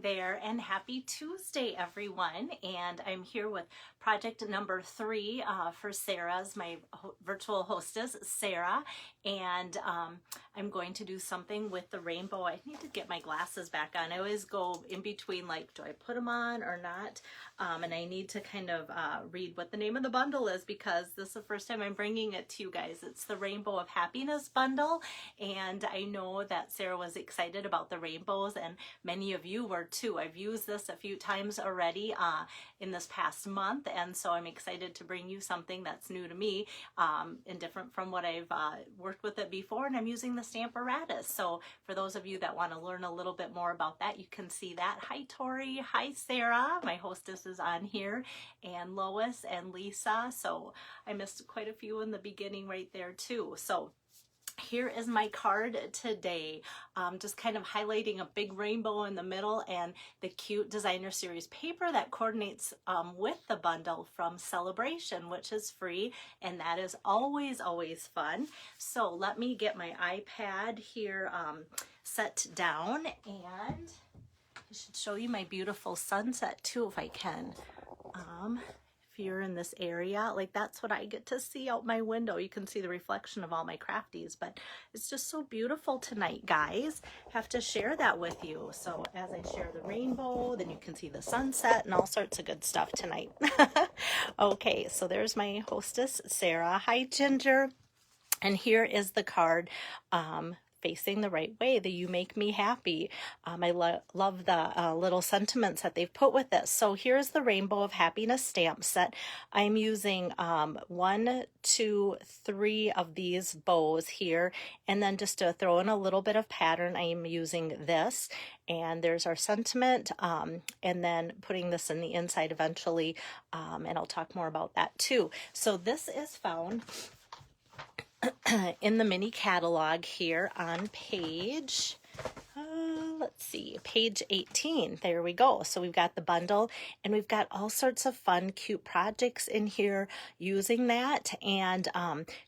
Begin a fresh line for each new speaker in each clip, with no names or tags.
there, and happy Tuesday, everyone. And I'm here with project number 3 for Sarah's, my virtual hostess, Sarah. And I'm going to do something with the rainbow. I need to get my glasses back on. I always go in between, like, do I put them on or not? And I need to kind of read what the name of the bundle is, because this is the first time I'm bringing it to you guys. It's the Rainbow of Happiness bundle. And I know that Sarah was excited about the rainbows, and many of you were too. I've used this a few times already in this past month, and so I'm excited to bring you something that's new to me and different from what I've worked with it before. And I'm using the stamp apparatus. So for those of you that want to learn a little bit more about that, you can see that. Hi Tori, hi Sarah, my hostess is on here, and Lois and Lisa. So I missed quite a few in the beginning right there too. So here is my card today, just kind of highlighting a big rainbow in the middle and the cute designer series paper that coordinates with the bundle from Celebration, which is free, and that is always fun. So let me get my iPad here set down, and I should show you my beautiful sunset too if I can. If you're in this area, like, that's what I get to see out my window. You can see the reflection of all my crafties, but it's just so beautiful tonight, guys. Have to share that with you. So as I share the rainbow, then you can see the sunset and all sorts of good stuff tonight. Okay, so there's my hostess, Sarah. Hi, Ginger. And here is the card, facing the right way, that you make me happy. I love the little sentiments that they've put with this. So here's the Rainbow of Happiness stamp set. I'm using 1, 2, 3 of these bows here, and then just to throw in a little bit of pattern, I am using this. And there's our sentiment, and then putting this in the inside eventually, and I'll talk more about that too. So this is found in the mini catalog here on page, let's see, page 18. There we go. So we've got the bundle, and we've got all sorts of fun, cute projects in here using that. And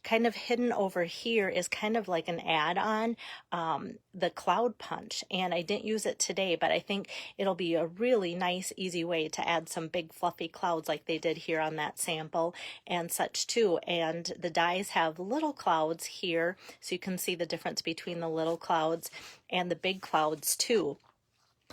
kind of hidden over here is kind of like an add-on, the cloud punch. And I didn't use it today, but I think it'll be a really nice, easy way to add some big fluffy clouds like they did here on that sample and such too. And the dies have little clouds here, so you can see the difference between the little clouds and the big clouds too.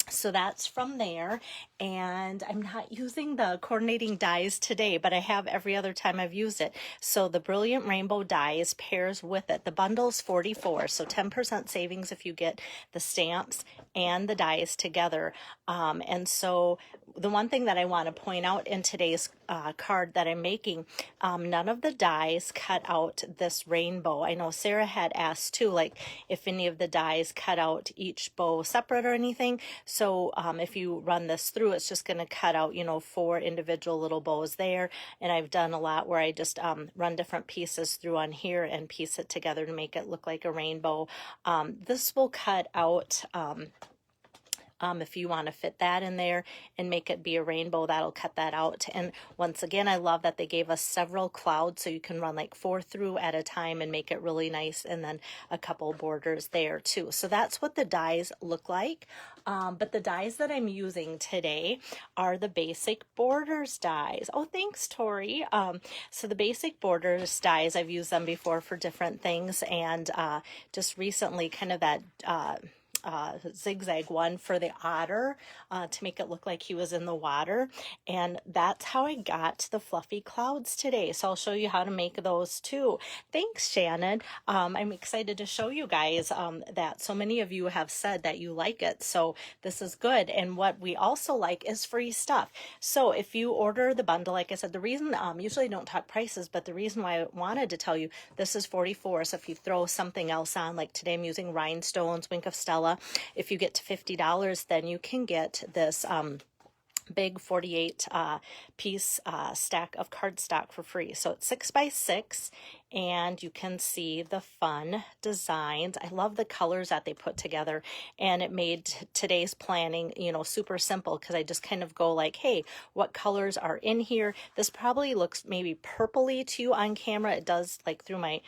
So that's from there, and I'm not using the coordinating dies today, but I have every other time I've used it. So the Brilliant Rainbow dies pairs with it. The bundle's 44, so 10% savings if you get the stamps and the dies together. And so the one thing that I want to point out in today's card that I'm making, none of the dies cut out this rainbow. I know Sarah had asked too, like, if any of the dies cut out each bow separate or anything. So if you run this through, it's just going to cut out, 4 individual little bows there. And I've done a lot where I just run different pieces through on here and piece it together to make it look like a rainbow. This will cut out, if you want to fit that in there and make it be a rainbow, that'll cut that out. And once again, I love that they gave us several clouds, so you can run like 4 through at a time and make it really nice, and then a couple borders there too. So that's what the dies look like. But the dies that I'm using today are the Basic Borders dies. Oh, thanks, Tori. So the Basic Borders dies, I've used them before for different things, and just recently kind of that zigzag one for the otter to make it look like he was in the water, and that's how I got the fluffy clouds today. So I'll show you how to make those too. Thanks, Shannon. I'm excited to show you guys that so many of you have said that you like it, so this is good. And what we also like is free stuff. So if you order the bundle, like I said, the reason usually I don't talk prices, but the reason why I wanted to tell you, this is 44. So if you throw something else on, like today I'm using Rhinestones, Wink of Stella, if you get to $50, then you can get this big 48 piece stack of cardstock for free. So it's 6 by 6, and you can see the fun designs. I love the colors that they put together, and it made today's planning, super simple, because I just kind of go like, hey, what colors are in here? This probably looks maybe purpley to you on camera. It does, like through my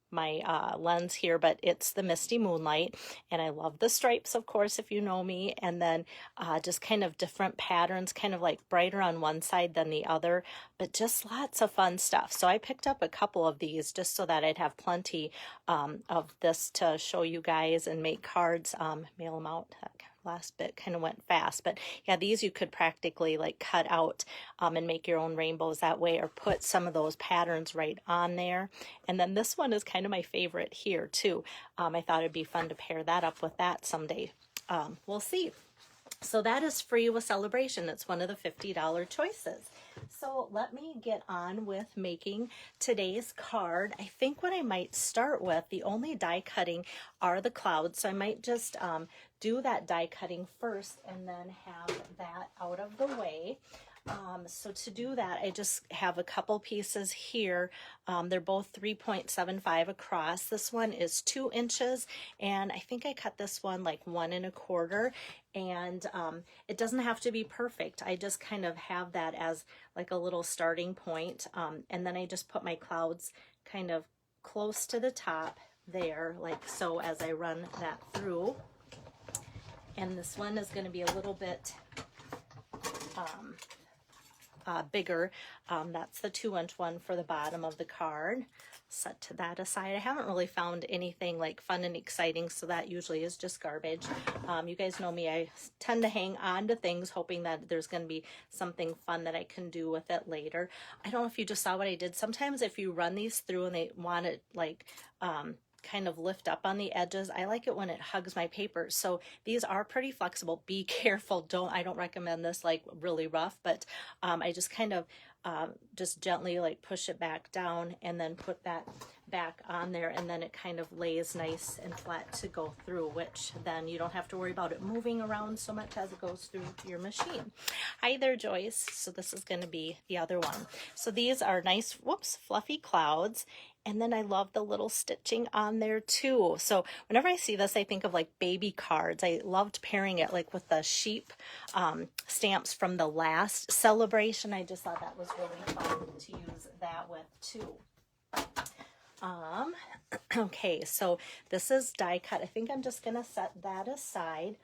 my lens here, but it's the Misty Moonlight, and I love the stripes, of course, if you know me, and then just kind of different patterns, kind of like brighter on one side than the other, but just lots of fun stuff. So I picked up a couple of these just so that I'd have plenty of this to show you guys and make cards, mail them out. Last bit kind of went fast, but yeah, these you could practically like cut out and make your own rainbows that way, or put some of those patterns right on there. And then this one is kind of my favorite here too. I thought it'd be fun to pair that up with that someday. We'll see. So that is free with Celebration. It's one of the $50 choices. So let me get on with making today's card. I think what I might start with, the only die cutting are the clouds. So I might just do that die cutting first and then have that out of the way. So to do that, I just have a couple pieces here. They're both 3.75 across. This one is 2 inches, and I think I cut this one like 1 1/4. And it doesn't have to be perfect. I just kind of have that as like a little starting point. And then I just put my clouds kind of close to the top there, like so, as I run that through. And this one is going to be a little bit bigger. That's the 2-inch one for the bottom of the card. Set that aside. I haven't really found anything like fun and exciting, so that usually is just garbage. You guys know me, I tend to hang on to things hoping that there's going to be something fun that I can do with it later. I don't know if you just saw what I did. Sometimes if you run these through and they want it like kind of lift up on the edges, I like it when it hugs my paper. So these are pretty flexible. Be careful. I don't recommend this like really rough, but I just kind of just gently like push it back down and then put that back on there, and then it kind of lays nice and flat to go through, which then you don't have to worry about it moving around so much as it goes through your machine. Hi there, Joyce. So this is going to be the other one. So these are nice, fluffy clouds. And then I love the little stitching on there too. So whenever I see this, I think of like baby cards. I loved pairing it like with the sheep stamps from the last celebration. I just thought that was really fun to use that with too. Okay, so this is die cut. I think I'm just gonna set that aside.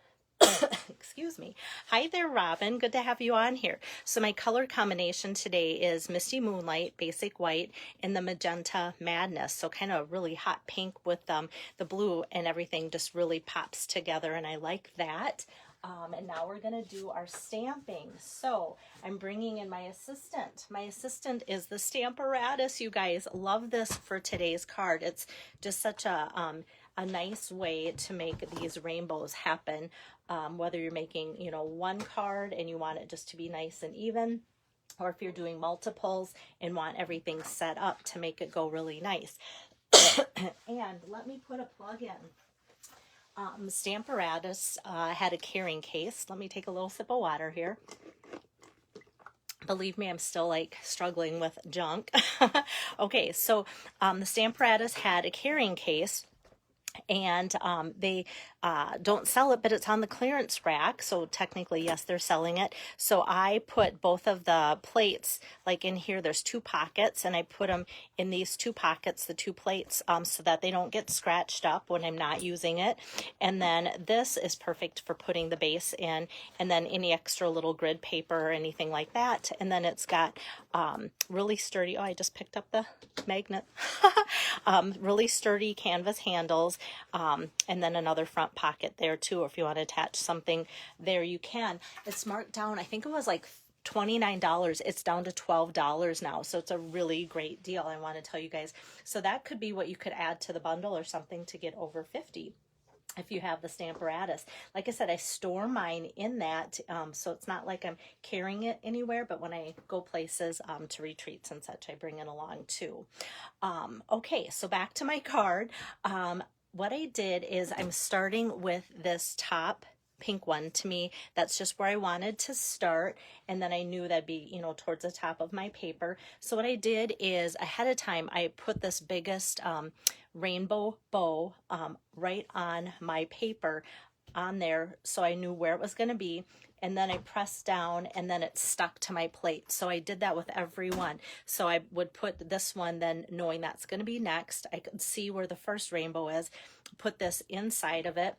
Excuse me. Hi there, Robin. Good to have you on here. So my color combination today is Misty Moonlight, Basic White, and the Magenta Madness. So kind of really hot pink with the blue, and everything just really pops together, and I like that. And now we're going to do our stamping. So I'm bringing in my assistant. My assistant is the Stamparatus. You guys, love this for today's card. It's just such a nice way to make these rainbows happen. Whether you're making, one card and you want it just to be nice and even, or if you're doing multiples and want everything set up to make it go really nice. And let me put a plug in. Stamparatus had a carrying case. Let me take a little sip of water here. Believe me, I'm still like struggling with junk. Okay, so the Stamparatus had a carrying case, and they don't sell it, but it's on the clearance rack. So technically, yes, they're selling it. So I put both of the plates like in here. There's 2 pockets, and I put them in these 2 pockets, the 2 plates, so that they don't get scratched up when I'm not using it. And then this is perfect for putting the base in, and then any extra little grid paper or anything like that. And then it's got really sturdy, I just picked up the magnet, really sturdy canvas handles, and then another front pocket there too. If you want to attach something there, you can. It's marked down, I think it was like $29. It's down to $12 now. So it's a really great deal, I want to tell you guys. So that could be what you could add to the bundle or something to get over 50 if you have the Stamparatus. Like I said, I store mine in that, so it's not like I'm carrying it anywhere, but when I go places to retreats and such, I bring it along too. Okay, so back to my card. What I did is I'm starting with this top pink one. To me, that's just where I wanted to start, and then I knew that'd be, towards the top of my paper. So what I did is ahead of time, I put this biggest rainbow bow right on my paper on there so I knew where it was going to be, and then I pressed down and then it stuck to my plate. So I did that with every one. So I would put this one, then knowing that's going to be next, I could see where the first rainbow is, put this inside of it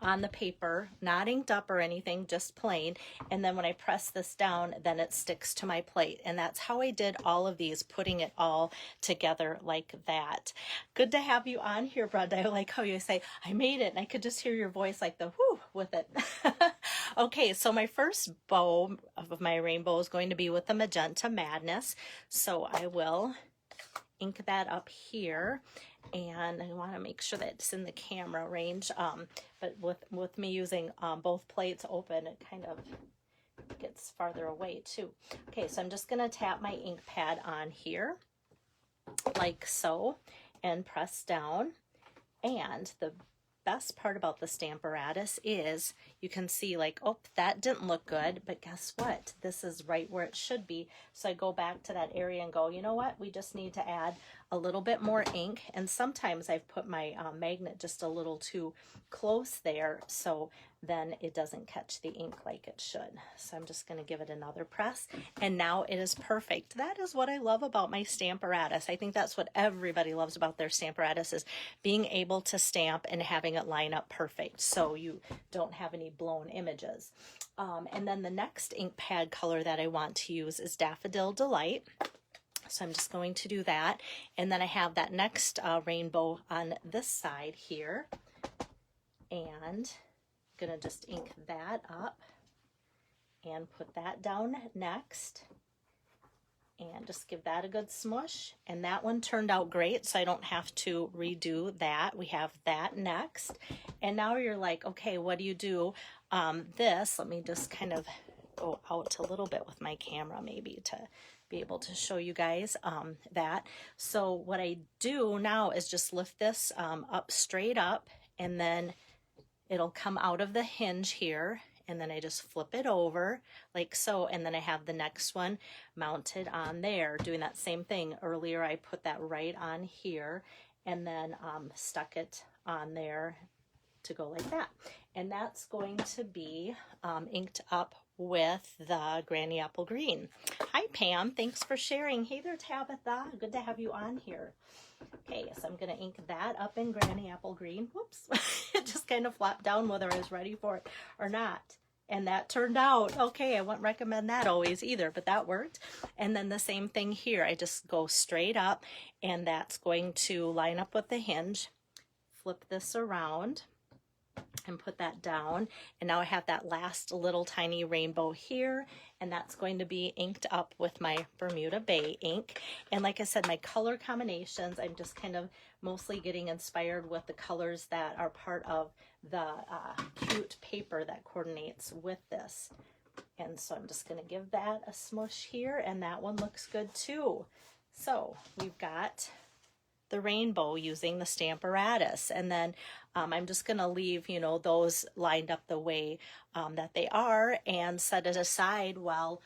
on the paper, not inked up or anything, just plain. And then when I press this down, then it sticks to my plate. And that's how I did all of these, putting it all together like that. Good to have you on here, Brenda. I like how you say, I made it. And I could just hear your voice like the whoo with it. Okay, so my first bow of my rainbow is going to be with the Magenta Madness. So I will ink that up here, and I want to make sure that it's in the camera range, but with me using both plates open, it kind of gets farther away too. Okay, so I'm just going to tap my ink pad on here like so and press down. And the best part about the Stamparatus is you can see like, oh, that didn't look good, but guess what? This is right where it should be. So I go back to that area and go, you know what? We just need to add a little bit more ink. And sometimes I've put my magnet just a little too close there, so then it doesn't catch the ink like it should. So I'm just going to give it another press, and now it is perfect. That is what I love about my Stamparatus. I think that's what everybody loves about their Stamparatus, is being able to stamp and having it line up perfect so you don't have any blown images. And then the next ink pad color that I want to use is Daffodil Delight. So I'm just going to do that. And then I have that next rainbow on this side here. And I'm going to just ink that up and put that down next. And just give that a good smush. And that one turned out great, so I don't have to redo that. We have that next. And now you're like, okay, what do you do? This, let me just kind of go out a little bit with my camera maybe to be able to show you guys that. So what I do now is just lift this up straight up, and then it'll come out of the hinge here, and then I just flip it over like so, and then I have the next one mounted on there, doing that same thing. Earlier I put that right on here, and then stuck it on there to go like that. And that's going to be inked up with the Granny Apple Green. Hi Pam, thanks for sharing. Hey there Tabitha, good to have you on here. Okay, so I'm going to ink that up in Granny Apple Green. Whoops, it just kind of flopped down whether I was ready for it or not. And that turned out okay. I wouldn't recommend that always either, but that worked. And then the same thing here. I just go straight up, and that's going to line up with the hinge. Flip this around and put that down, and now I have that last little tiny rainbow here, and that's going to be inked up with my Bermuda Bay ink. And like I said, my color combinations, I'm just kind of mostly getting inspired with the colors that are part of the cute paper that coordinates with this. And so I'm just going to give that a smush here, and that one looks good too. So we've got the rainbow using the Stamparatus, and then I'm just going to leave, you know, those lined up the way that they are, and set it aside while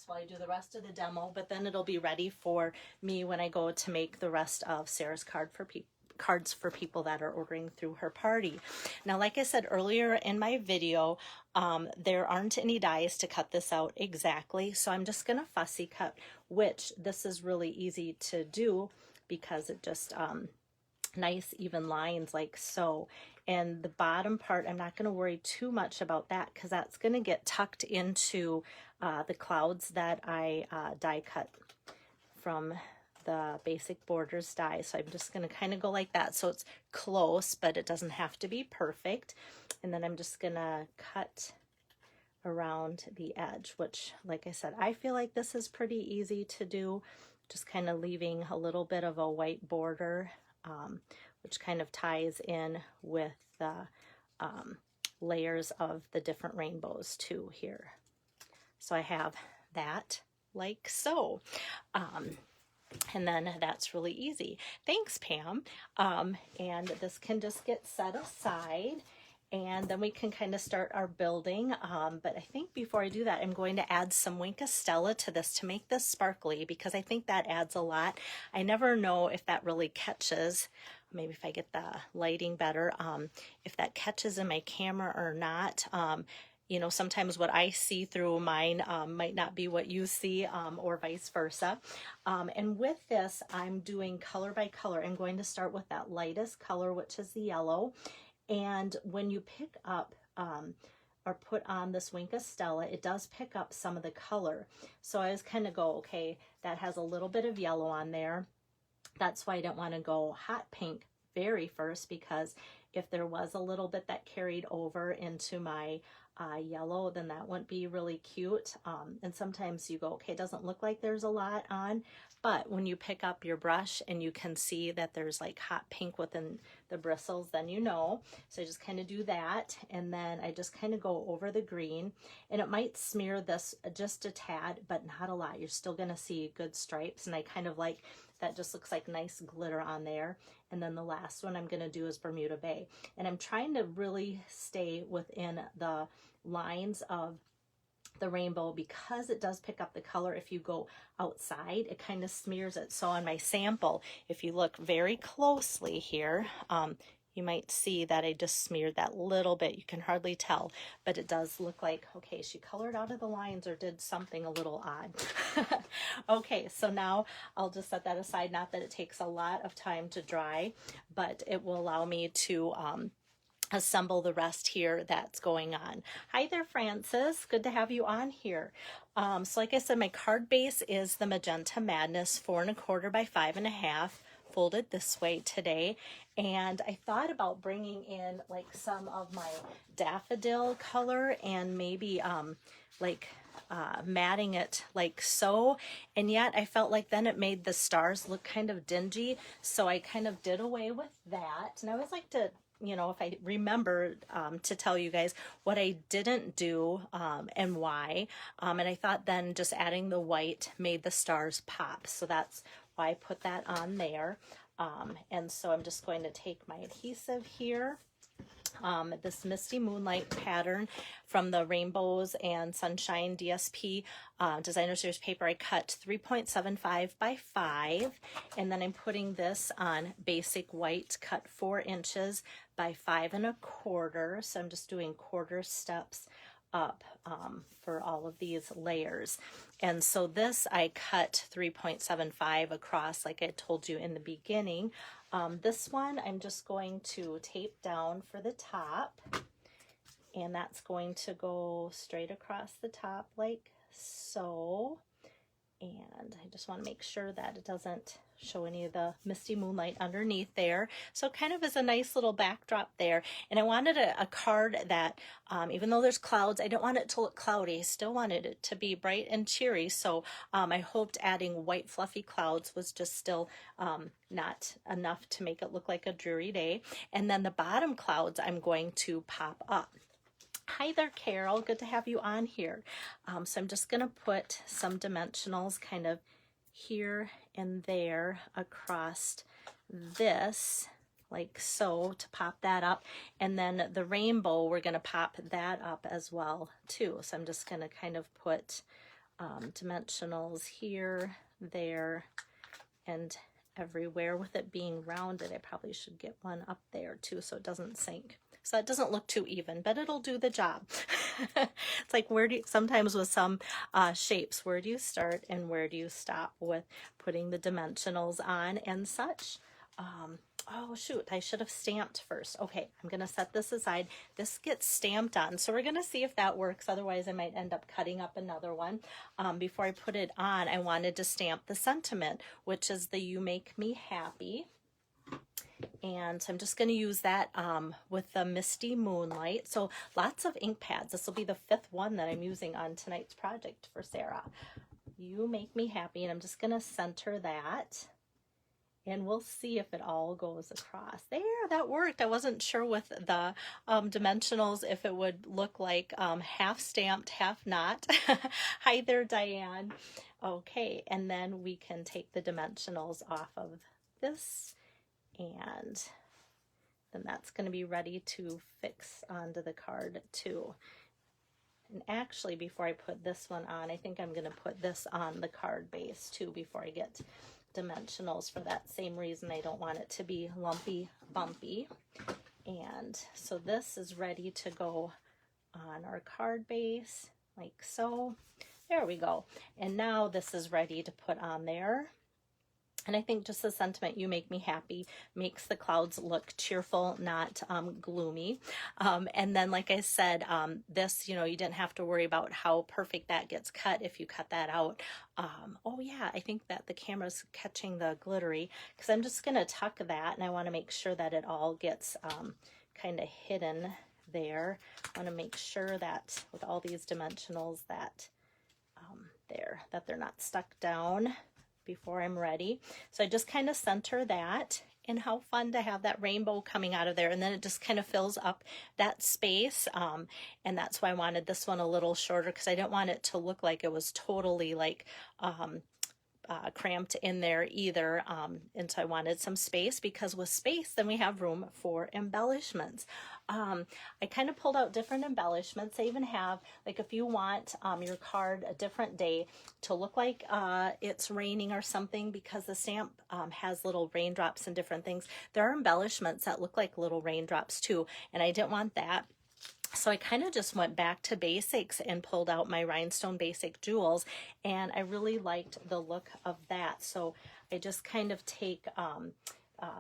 while I do the rest of the demo. But then it'll be ready for me when I go to make the rest of Sarah's cards for people that are ordering through her party. Now, like I said earlier in my video, there aren't any dies to cut this out exactly, so I'm just going to fussy cut, which this is really easy to do because it just nice even lines like so. And the bottom part, I'm not going to worry too much about that because that's going to get tucked into the clouds that I die cut from the Basic Borders die. So I'm just going to kind of go like that, so it's close, but it doesn't have to be perfect. And then I'm just going to cut around the edge, which, like I said, I feel like this is pretty easy to do, just kind of leaving a little bit of a white border, which kind of ties in with the layers of the different rainbows too here. So I have that like so. And then that's really easy. Thanks, Pam. And this can just get set aside, and then we can kind of start our building. But I think before I do that, I'm going to add some Wink of Stella to this to make this sparkly, because I think that adds a lot. I never know if that really catches maybe if I get the lighting better, if that catches in my camera or not. You know, sometimes what I see through mine might not be what you see, or vice versa. And with this, I'm doing color by color. I'm going to start with that lightest color, which is the yellow. And when you pick up or put on this wink of Stella, it does pick up some of the color. So I was kind of go, okay, that has a little bit of yellow on there. That's why I don't want to go hot pink very first, because if there was a little bit that carried over into my yellow, then that wouldn't be really cute. And sometimes you go, okay, it doesn't look like there's a lot on, but when you pick up your brush and you can see that there's like hot pink within the bristles, then you know. So I just kind of do that, and then I just kind of go over the green, and it might smear this just a tad, but not a lot. You're still going to see good stripes, and I kind of like that. Just looks like nice glitter on there. And then the last one I'm going to do is Bermuda Bay, and I'm trying to really stay within the lines of the rainbow because it does pick up the color. If you go outside, it kind of smears it. So on my sample, if you look very closely here, you might see that I just smeared that little bit. You can hardly tell, but it does look like, okay, she colored out of the lines or did something a little odd. Okay, so now I'll just set that aside. Not that it takes a lot of time to dry, but it will allow me to assemble the rest here that's going on. Hi there, Francis. Good to have you on here. So like I said, my card base is the Magenta Madness 4 1/4 by 5 1/2, folded this way today. And I thought about bringing in like some of my daffodil color and maybe matting it like so, and yet I felt like then it made the stars look kind of dingy, so I kind of did away with that. And I always like to, you know, if I remember to tell you guys what I didn't do and why. And I thought then just adding the white made the stars pop. So that's why I put that on there. And so I'm just going to take my adhesive here. This Misty Moonlight pattern from the Rainbows and Sunshine DSP Designer Series paper. I cut 3.75 by 5, and then I'm putting this on basic white, cut 4 inches by 5 1/4. So I'm just doing quarter steps up for all of these layers. And so this I cut 3.75 across, like I told you in the beginning. This one I'm just going to tape down for the top, and that's going to go straight across the top like so. And I just want to make sure that it doesn't show any of the misty moonlight underneath there. So kind of as a nice little backdrop there. And I wanted a card that, even though there's clouds, I don't want it to look cloudy. I still wanted it to be bright and cheery. So I hoped adding white fluffy clouds was just still not enough to make it look like a dreary day. And then the bottom clouds I'm going to pop up. Hi there, Carol. Good to have you on here. So I'm just going to put some dimensionals kind of here and there across this, like so, to pop that up. And then the rainbow, we're going to pop that up as well, too. So I'm just going to kind of put dimensionals here, there, and everywhere. With it being rounded, I probably should get one up there, too, so it doesn't sink. So that doesn't look too even, but it'll do the job. It's like, where do you, sometimes with some shapes, where do you start and where do you stop with putting the dimensionals on and such? Oh shoot, I should have stamped first. Okay, I'm gonna set this aside. This gets stamped on, so we're gonna see if that works. Otherwise I might end up cutting up another one. Before I put it on, I wanted to stamp the sentiment, which is the "You Make Me Happy." And so I'm just going to use that with the Misty Moonlight. So lots of ink pads. This will be the 5th one that I'm using on tonight's project for Sarah. You Make Me Happy. And I'm just going to center that. And we'll see if it all goes across. There, that worked. I wasn't sure with the dimensionals if it would look like half stamped, half not. Hi there, Diane. Okay, and then we can take the dimensionals off of this. And then that's going to be ready to fix onto the card too. And actually, before I put this one on, I think I'm going to put this on the card base too before I get dimensionals for that same reason. I don't want it to be lumpy, bumpy. And so this is ready to go on our card base, like so. There we go. And now this is ready to put on there. And I think just the sentiment, "You make me happy," makes the clouds look cheerful, not gloomy. And then, like I said, this, you didn't have to worry about how perfect that gets cut if you cut that out. Oh yeah, I think that the camera's catching the glittery, because I'm just going to tuck that, and I want to make sure that it all gets kind of hidden there. I want to make sure that with all these dimensionals that that they're not stuck down before I'm ready. So I just kind of center that, and how fun to have that rainbow coming out of there, and then it just kind of fills up that space, and that's why I wanted this one a little shorter, because I didn't want it to look like it was totally like cramped in there either, and so I wanted some space, because with space then we have room for embellishments. I kind of pulled out different embellishments. I even have, like, if you want your card a different day to look like it's raining or something, because the stamp has little raindrops and different things, there are embellishments that look like little raindrops too, and I didn't want that. So I kind of just went back to basics and pulled out my rhinestone basic jewels, and I really liked the look of that. So I just kind of take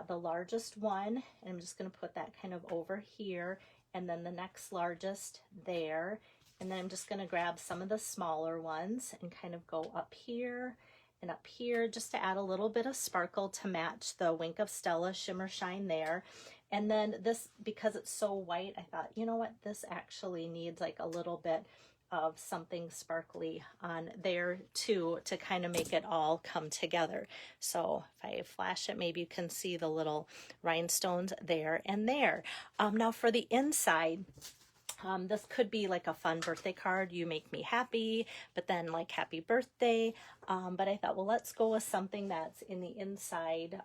the largest one, and I'm just going to put that kind of over here, and then the next largest there, and then I'm just going to grab some of the smaller ones and kind of go up here and up here, just to add a little bit of sparkle to match the Wink of Stella Shimmer Shine there. And then this, because it's so white, I thought, you know what, this actually needs like a little bit of something sparkly on there too, to kind of make it all come together. So if I flash it, maybe you can see the little rhinestones there and there. Now for the inside, this could be like a fun birthday card, "You make me happy," but then like "Happy birthday." But I thought, well, let's go with something that's in the inside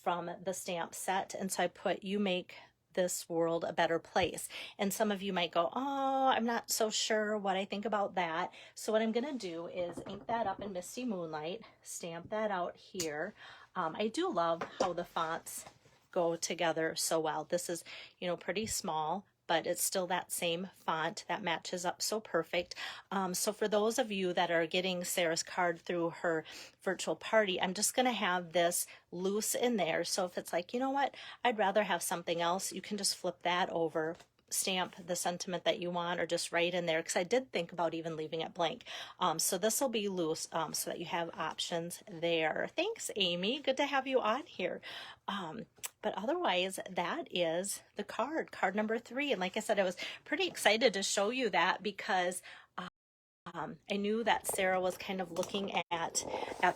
from the stamp set. And so I put "You make this world a better place." And some of you might go, "Oh, I'm not so sure what I think about that." So what I'm going to do is ink that up in Misty Moonlight, stamp that out here. I do love how the fonts go together so well. This is, pretty small, but it's still that same font that matches up so perfect. So for those of you that are getting Sarah's card through her virtual party, I'm just going to have this loose in there. So if it's like, you know what, I'd rather have something else, you can just flip that over, stamp the sentiment that you want, or just write in there, because I did think about even leaving it blank. So this will be loose, so that you have options there. Thanks, Amy. Good to have you on here. But otherwise, that is the card number 3. And like I said, I was pretty excited to show you that, because I knew that Sarah was kind of looking at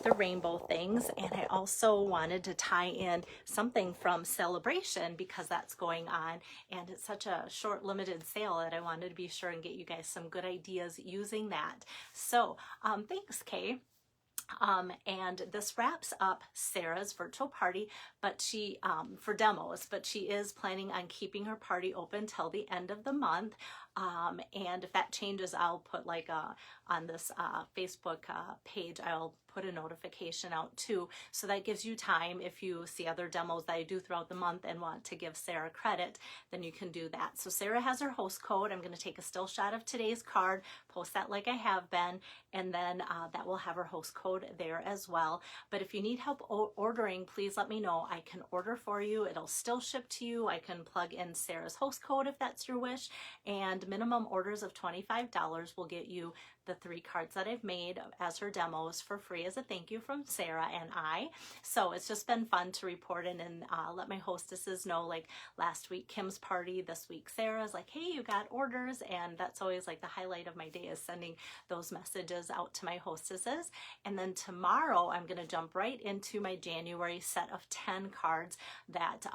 the rainbow things, and I also wanted to tie in something from Celebration, because that's going on, and it's such a short limited sale that I wanted to be sure and get you guys some good ideas using that. So thanks, Kay. And this wraps up Sarah's virtual party, but she for demos, but she is planning on keeping her party open till the end of the month. And if that changes, I'll put like on this Facebook page, I'll put a notification out too. So that gives you time, if you see other demos that I do throughout the month and want to give Sarah credit, then you can do that. So Sarah has her host code. I'm going to take a still shot of today's card, post that like I have been, and then that will have her host code there as well. But if you need help ordering, please let me know. I can order for you. It'll still ship to you. I can plug in Sarah's host code if that's your wish, and minimum orders of $25 will get you the 3 cards that I've made as her demos for free as a thank you from Sarah and I. So it's just been fun to report in and let my hostesses know, like last week Kim's party, this week Sarah's, like, hey, you got orders, and that's always like the highlight of my day, is sending those messages out to my hostesses. And then tomorrow I'm going to jump right into my January set of 10 cards that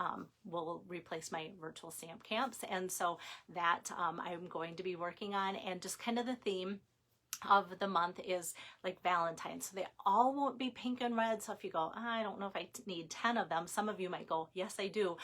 will replace my virtual stamp camps, and so that I'm going to be working on, and just kind of the theme of the month is like Valentine's. So they all won't be pink and red. So if you go, I don't know if I need 10 of them, some of you might go, yes, I do.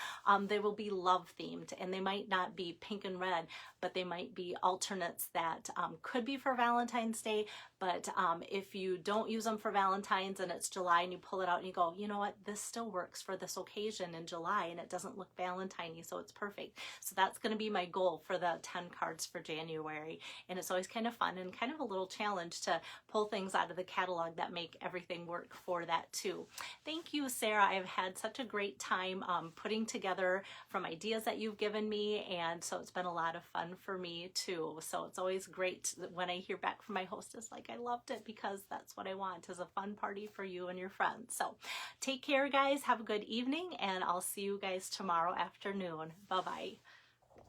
They will be love themed, and they might not be pink and red, but they might be alternates that could be for Valentine's Day. But if you don't use them for Valentine's and it's July and you pull it out and you go, you know what, this still works for this occasion in July and it doesn't look Valentine-y, so it's perfect. So that's going to be my goal for the 10 cards for January. And it's always kind of fun and kind of a little challenge to pull things out of the catalog that make everything work for that too. Thank you, Sarah. I've had such a great time putting together from ideas that you've given me, and so it's been a lot of fun for me too. So it's always great when I hear back from my hostess, like, I loved it, because that's what I want, is a fun party for you and your friends. So take care, guys. Have a good evening, and I'll see you guys tomorrow afternoon. Bye-bye.